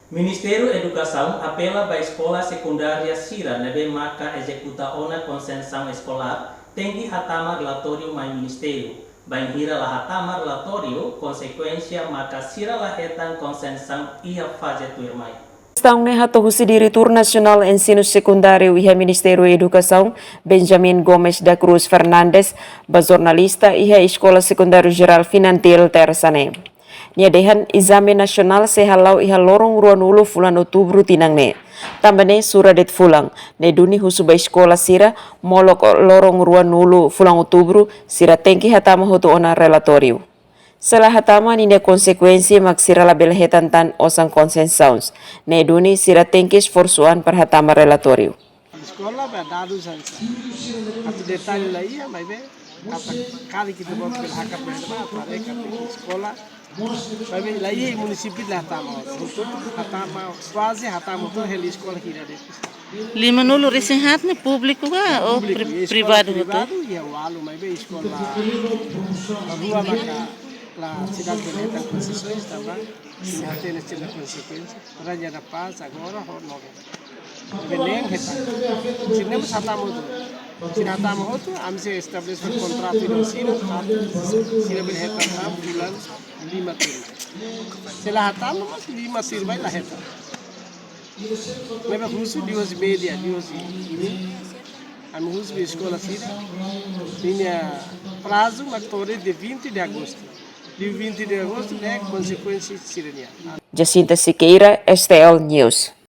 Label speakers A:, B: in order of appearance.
A: Ministério Educação apela para a escola secundária Sira nebe marca executa ona consensão escolar tem que hatama relatório mais ministério. Banhira la hatama relatório consequência marca Sira la hetan consensão ia fazer tu irmai.
B: Estão ne hato husidiri Tour Nacional Ensino Secundário e Ministério da Educação Benjamin Gomes da Cruz Fernandes, jornalista e Escola Secundária Geral Finantil Tersane. Niadehan exame nasional sehalau iha lorong ruanulu fulan Outubro tinangne. Tambane suradet fulang. Ne duni husuba escola sira molok lorong ruanulu fulang Outubro sira tengki hatama hotu ona relatorio. Setelah hatama nina konsekuensi maksira label hetantan osang konsensaus. Ne duni sira tengkis forsuan per hatama relatorio.
C: Sekolah dadu saja. Atau detail lagi ya, maybe kata kali kita buat berhakap berapa sekolah. Maybe lagi munisipal lah hatama. Untuk hatama quase hatama itu heli sekolah kita deh.
D: Lima nulu resenhat ne público ga ou privado hoto?
C: Privado ya walu maybe sekolah. Dua maka la cidade bonita concessões também. Já tem essa consequência. Raja da Paz agora hor logo. Belém kita. Sini hatama itu. Sini hatama itu amse establishment contrato financeiro. Sini berhetat bulan 5 tahun. Setelah hatama mas 5 tahun baik lah hetat. Memang khusus di house media di house ini. Anu khusus di sekolah sini. Ini prazo maktore de 20 de agosto. Di 20 de agosto é consequência sirenia.
B: Jacinta Siqueira, STL News.